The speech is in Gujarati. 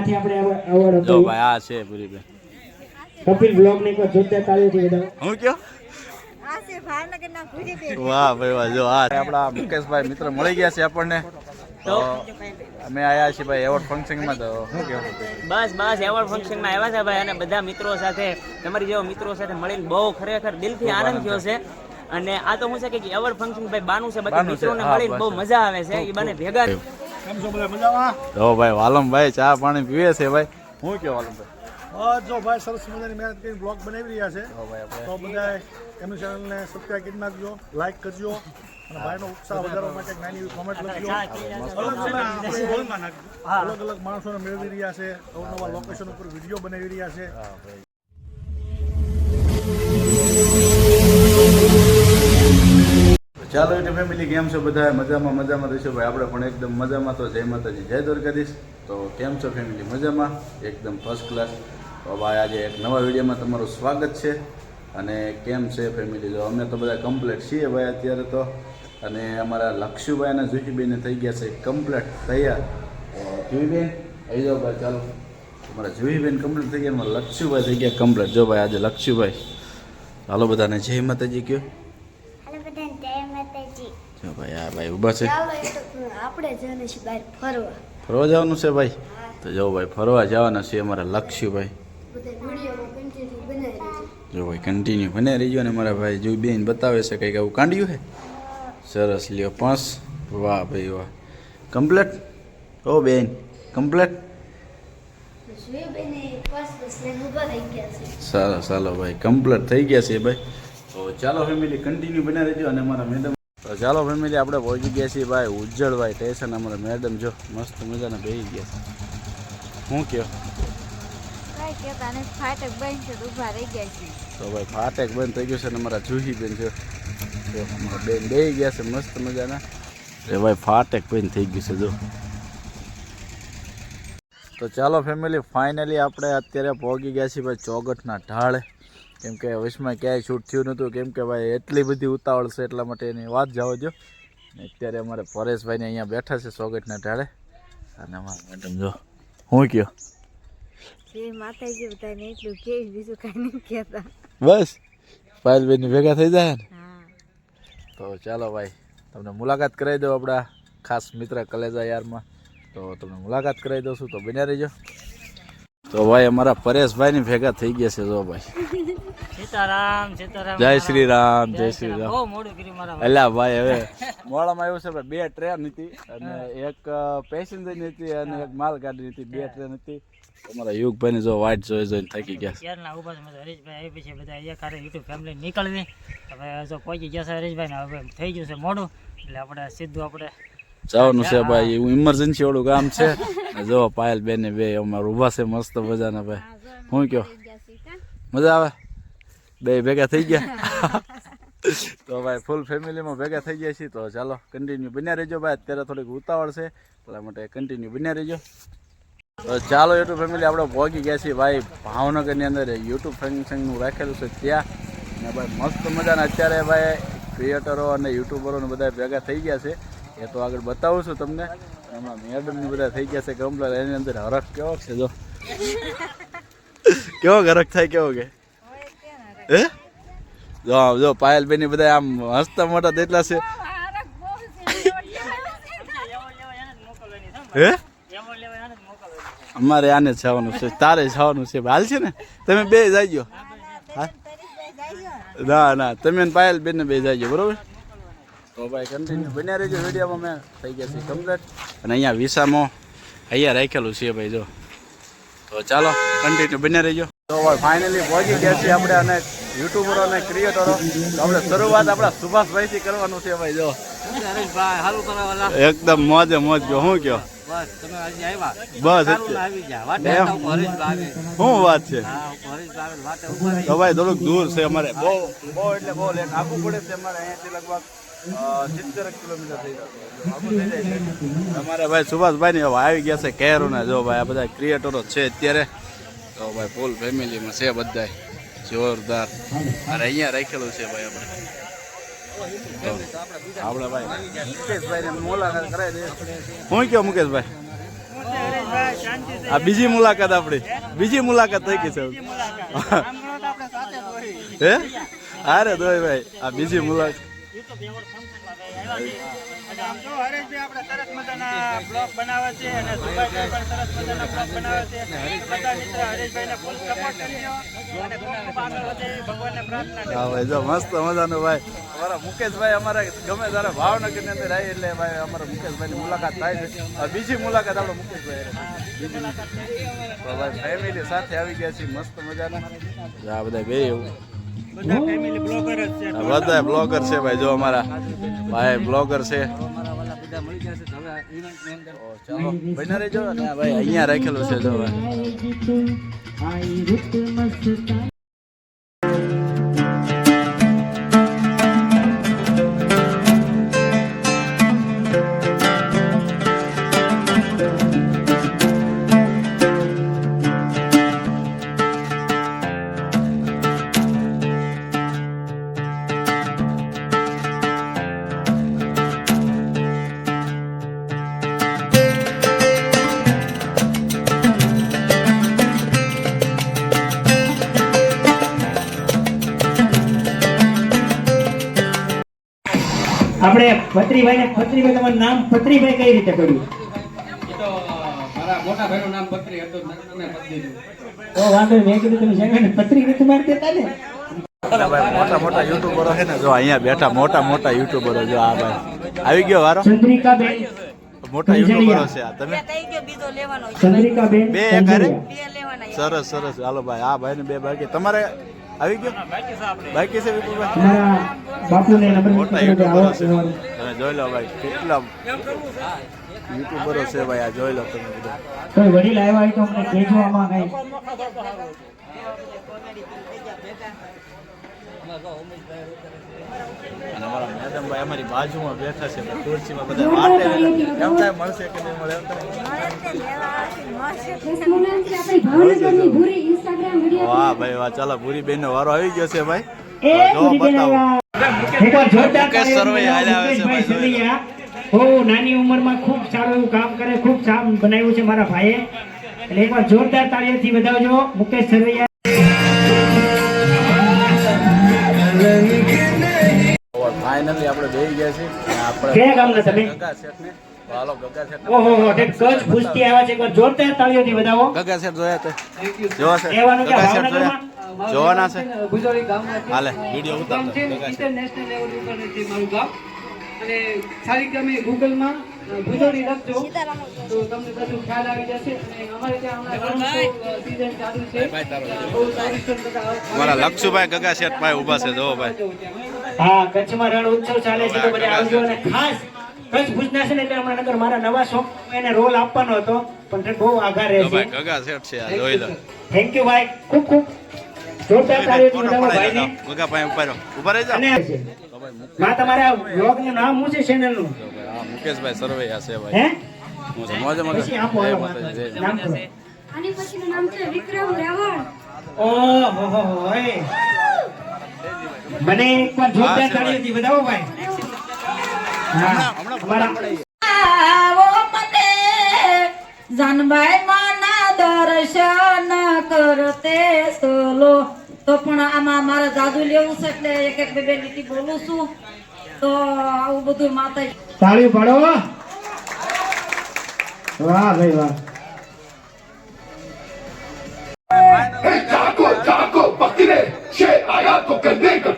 ત્યાંથી આપણે એવોર્ડ જો ભાઈ આ છે પૂરીબેન કપિલ બ્લોગ ની પર જોતે તાળીઓથી બધા હું કયો વાહ ભાઈ વાહ જો આ આપણા મુકેશભાઈ મિત્ર મળી ગયા છે આપણને તો અમે આયા છીએ ભાઈ એવોર્ડ ફંક્શનમાં તો શું કહેવું બસ એવોર્ડ ફંક્શનમાં આવ્યા છે ભાઈ અને બધા મિત્રો સાથે તમારી જેવા મિત્રો સાથે મળીને બહુ ખરેખર દિલથી આનંદ થયો છે અને આ તો શું છે કે એવોર્ડ ફંક્શન ભાઈ બાનું છે બધા મિત્રોને મળીને બહુ મજા આવે છે એ બને ભેગા કેમ છો બધા મજામાં જો ભાઈ વાલમભાઈ ચા પાણી પીવે છે ભાઈ હું કયો વાલમભાઈ જો ભાઈ સરસ મજાની મહેનત કરીને બ્લોગ બનાવી રહ્યા છે તો બધા એમની ચેનલને સબસ્ક્રાઇબ કરી નાખજો, લાઈક કરજો અને ભાઈનો ઉત્સાહ વધારવા માટે નાની એવી કોમેન્ટ લખજો. અલગ અલગ માણસોને મેળવી રહ્યા છે, નવા લોકેશન ઉપર વિડીયો બનાવી રહ્યા છે. ચાલો એટલે ફેમિલી કેમ છો બધા મજામાં રહીશું ભાઈ આપણે પણ એકદમ મજામાં તો જય માતાજી જય દ્વારકાધીશ. તો કેમ છો ફેમિલી મજામાં એકદમ ફર્સ્ટ ક્લાસ. તો ભાઈ આજે એક નવા વિડીયોમાં તમારું સ્વાગત છે. અને કેમ છે ફેમિલી જો અમે તો બધા કમ્પ્લીટ છીએ ભાઈ અત્યારે તો. અને અમારા લક્ષુભાઈ અને જુહીબેન થઈ ગયા છે કમ્પ્લીટ તૈયાર. જુહીબેન આવી જાઓ ભાઈ ચાલો. અમારા જુહીબેન કમ્પ્લીટ થઈ ગયા, અમારા લક્ષુભાઈ થઈ ગયા કમ્પ્લીટ. જો ભાઈ આજે લક્ષુભાઈ હાલો બધાને જય માતાજી કયો. જો ભાઈ આ ભાઈ ઊભા છે. આપણે જવાનું છે બહાર ફરવા જવાનું છે ભાઈ. તો જો ભાઈ ફરવા જવાના છે અમારા લક્ષુભાઈ. જો ભાઈ કન્ટિન્યુ બને રહીજો ને મારા ભાઈ જો બેન બતાવે છે કંઈક આવું કાંડ્યું છે સરસ લ્યો 5. વાહ ભાઈ વાહ કમ્પ્લેટ. ઓ બેન કમ્પ્લેટ. સરસ ચાલો ભાઈ કમ્પ્લેટ થઈ ગયા છે ભાઈ. તો ચાલો ફેમિલી કન્ટિન્યુ બને રહીજો અને અમારા મેડમ. તો ચાલો ફેમિલી આપણે પહોંચી ગયા છીએ ભાઈ ઉજ્જળભાઈ સ્ટેશન. અમારા મેડમ જો મસ્ત મજાના બેસી ગયા છે. શું કહો તો ભાઈ ફાટક બંધ થઈ ગયું છે ને અમારા જુહીબેન છે અમારા બેન બેસી ગયા છે મસ્ત મજાના. એ ભાઈ ફાટક બંધ થઈ ગયું છે જો. તો ચાલો ફેમિલી ફાઇનલી આપણે અત્યારે પહોંચી ગયા છીએ ભાઈ ચોગઠના ઢાળે. કેમ કે વચમાં ક્યાંય શૂટ થયું નહોતું કેમ કે ભાઈ એટલી બધી ઉતાવળ છે એટલા માટે એની વાત જવા દો. અત્યારે અમારે પરેશભાઈને અહીંયા બેઠા છે ચોગઠના ઢાળે. અને અમારા મેડમ જો હું કયો બસ પાયલબેન ભેગા થઈ જાય ને. તો ચાલો ભાઈ તમને મુલાકાત કરાવી દો આપણા ખાસ મિત્ર કલેજા યારમાં. તો તમને મુલાકાત કરાવી દઉં છું તો બન્યા રહીજો. તો ભાઈ અમારા પરેશભાઈ ની ભેગા થઈ ગયા છે જો ભાઈ. સીતારામ જય શ્રી રામ જય શ્રી રામ. બહુ મોડું કર્યું મારા અલ્યા ભાઈ હવે મોડામાં એવું છે ભાઈ 2 ટ્રેન હતી અને એક પેસેન્જર ની હતી અને એક માલગાડી હતી. 2 ટ્રેન હતી. અમારા યુગભાઈ ને જો વાઇટ જોઈને થાકી ગયા. ક્યારના ઉભા છે હરીશભાઈ આવી પછી બધા એક હારે યુટ્યુબ ફેમિલી નીકળવી. હવે જો પહોંચી ગયા છે હરીશભાઈ ને હવે થઈ ગયું છે મોડું એટલે આપણે સીધું આપણે જવાનું છે ભાઈ. એવું ઇમરજન્સી વાળું કામ છે. જો પાયલ બેન ને બે અમારે ઉભા છે મસ્ત મજાના ભાઈ. હું કયો મજા આવે બે ભેગા થઈ ગયા. તો ભાઈ ફૂલ ફેમિલીમાં ભેગા થઈ ગયા છીએ. તો ચાલો કન્ટિન્યુ બન્યા રહેજો ભાઈ. અત્યારે થોડીક ઉતાવળ છે એટલા માટે કન્ટિન્યુ બન્યા રહેજો. તો ચાલો યુટ્યુબ ફેમિલી આપણે પહોંચી ગયા છીએ ભાઈ ભાવનગરની અંદર યુટ્યુબ ફંક્શનનું રાખેલું છે ત્યાં. અને ભાઈ મસ્ત મજાના અત્યારે ભાઈ ક્રિએટરો અને યુટ્યુબરોને બધા ભેગા થઈ ગયા છે. એ તો આગળ બતાવું છું તમને. એમાં મેડમની બધા થઈ ગયા છે કમ્પ્લેટ. એની અંદર હરખ કેવો છે જો કેવો હરખ થાય કેવો કે હે જો પાયલબેન ની બધા આમ હસતા મોટા દેટલા છે. હે અમારે આને જ જવાનું છે તારે જવાનું છે હાલ છે ને તમે બે જાયજો. ના તમે પાયલબેન ને બે જાયજો બરોબર. તો ભાઈ કન્ટિન્યુ બન્યા રહેજો વિડીયોમાં. મેં થઈ ગયા છે કમ્પ્લીટ અને અહીંયા વિસામાં અહીંયા રાખેલું છે ભાઈ જો. તો ચાલો કન્ટિન્યુ બન્યા રહેજો. તો ભાઈ ફાઇનલી પહોંચી ગયા છીએ આપણે અને યુટ્યુબરો અને ક્રિએટરો. તો આપણે શરૂઆત આપણા સુભાષભાઈથી કરવાનું છે ભાઈ જો. એકદમ મોજે મોજ ગયો. શું કયો બસ શું વાત છે. તો ભાઈ થોડુંક દૂર છે અમારે બહુ એટલે બહુ લેટ આપવું પડે છે. અમારે અહીંયાથી લગભગ 70 કિલોમીટર થઈ જાય. અમારે ભાઈ સુભાષભાઈ ને આવી ગયા છે કેરોના. જો ભાઈ આ બધા ક્રિએટરો છે અત્યારે. તો ભાઈ ફૂલ ફેમિલીમાં છે બધા જોરદાર. અરે અહીંયા રાખેલું છે ભાઈ આપણે ભાઈ મુકેશભાઈ ને મુલાકાત કરાવી દઈએ. હું કયો મુકેશભાઈ આ બીજી મુલાકાત આપણી બીજી મુલાકાત થઈ ગઈ છે હે અરે દોય ભાઈ આ બીજી મુલાકાત આમ જો હરેશભાઈ આપણે સરસ મજાના બ્લોગ બનાવે છે અને સુભાષભાઈ પણ સરસ મજાના બ્લોગ બનાવે છે બધા મિત્ર હરેશભાઈને ફૂલ સપોર્ટ કરજો અને ખૂબ ખૂબ આગળ વધે ભગવાનને પ્રાર્થના હા ભાઈ જો મસ્ત મજાનું ભાઈ અમારા મુકેશભાઈ અમારે ગમે ત્યારે ભાવનગરની અંદર આવી એટલે ભાઈ અમારા મુકેશભાઈની મુલાકાત થાય છે આ બીજી મુલાકાત આપણે મુકેશભાઈ ભાઈ ફેમિલી સાથે આવી ગયા છીએ મસ્ત મજાના આ બધા બે એવું બધા ફેમિલી બ્લોગર જ છે બધા બ્લોગર છે ભાઈ જો અમારા ભાઈ બ્લોગર છે ચાલો બને રહેજો ને ભાઈ અહીંયા રાખેલું છે જો ભાઈ આપણે પત્રીભાઈ તમારું નામ પત્રીભાઈ કઈ રીતે પડ્યું? મારા મોટા ભાઈનું નામ પત્રી હતું મેં પદ દીધું. ઓ વાંધો નહીં, મેં કીધું તમે શેને પત્રી રીતે મારતા હતા ને. ભાઈ મોટા મોટા યુટ્યુબરો છે ને જો અહીંયા બેઠા મોટા મોટા યુટ્યુબરો જો આ ભાઈ આવી ગયો વારો ચંદ્રિકાબેન મોટા યુટ્યુબરો છે આ તમે ચંદ્રિકાબેન બે એકારે સરસ સરસ હાલો ભાઈ આ ભાઈ ને બે બાકી તમારે આવી ગયો બાકી છે વિપુલભાઈ અમારા બાપુને નંબર મોટા યુટ્યુબરો છે તમે જોઈ લો ભાઈ કેટલા યુટ્યુબરો છે ભાઈ આ જોઈ લો તમે બધા કોઈ વડીલ આવ્યા હોય તો અમને કહેજો આમાં કઈ. અને અમારા મેડમ ભાઈ અમારી બાજુમાં બેઠા છે ખુરશીમાં બધા વાટે એમ થાય મળશે કે નહીં મળે એમ થાય વાહ ભાઈ વાહ ચાલો ભૂરી બેન નો વારો આવી ગયો છે ભાઈ જો બતાવો એકવાર જોરદાર મુકેશ સરવૈયા હાલ્યા આવે છે ભાઈ, જોઈ લો. બહુ નાની ઉંમરમાં ખૂબ સારું એવું કામ કરે, ખૂબ સારું બનાવ્યું છે મારા ભાઈએ. એટલે એકવાર જોરદાર તાળીઓથી વધાવજો મુકેશ સરવૈયા. ફાઇનલી આપણે બેસી ગયા છીએ અને આપણે કયા ગામના તમે? ગગા શેઠને હાલો ગગા શેઠ ઓહો તે કચ્છ ભૂજથી આવ્યા છે, એકવાર જોરદાર તાળીઓથી વધાવો. ગગા શેઠ જોયા તે જોવા છે કહેવાનું કે ગગા શેઠ ભાવનગરમાં જોયા જોવાના છે ભુજોડી ગામમાંથી હાલે વિડીયો ગામ ઉતારતો છે ગગા શેઠ ઇન્ટરનેશનલ લેવલ ઉપર છે મારું ગામ અને સારી તમે ગૂગલમાં ભુજોડી લખજો તો તમને બધું ખ્યાલ આવી જશે અને અમારે ત્યાં હમણાં સીઝન ચાલુ છે બહુ સારી બધા અમારા લક્ષુભાઈ ગગા શેઠ ભાઈ ઊભા છે જોવો ભાઈ હા કચ્છમાં રણ ઉત્સવ ચાલે છે તો બધા આવજો. અને ખાસ કચ્છ ભુજના છે ને એટલે હમણાં નગર મારા નવા શોખ એને રોલ આપવાનો હતો પણ બહુ આભાર જો રહેશે. ભાઈ ગગા શેઠ છે આ જોઈ લો થેન્ક યુ ભાઈ, ખૂબ ખૂબ જોરદાર તાળીઓથી વધાવો ભાઈને. ગગા ભાઈ ઉભા રહી જાઓ અને માં તમારા બ્લોગ નું નામ શું છે ચેનલ નું? હા મુકેશભાઈ સરવૈયા છે હે ભાઈ હું છે મોજે મોજે પછી આપો જય હાલો માતાજી, જય નામ કહો. આની પછીનું નામ છે વિક્રમ રાવણ. ઓહો હો હોય. મને એકવાર જોરદાર તાળીઓથી વધાવો ભાઈ. હા અમારા આવો મને જાનભાઈ માના દર્શન કરતે સોલો તો પણ આમાં મારે જાદુ લેવું છે એટલે એક એક બે બે લીટી બોલું છું તો આવું બધું માતા તાળીઓ પાડો. વાહ ભાઈ વાહ. जाको जाको पकड़े शेर आया तो करने का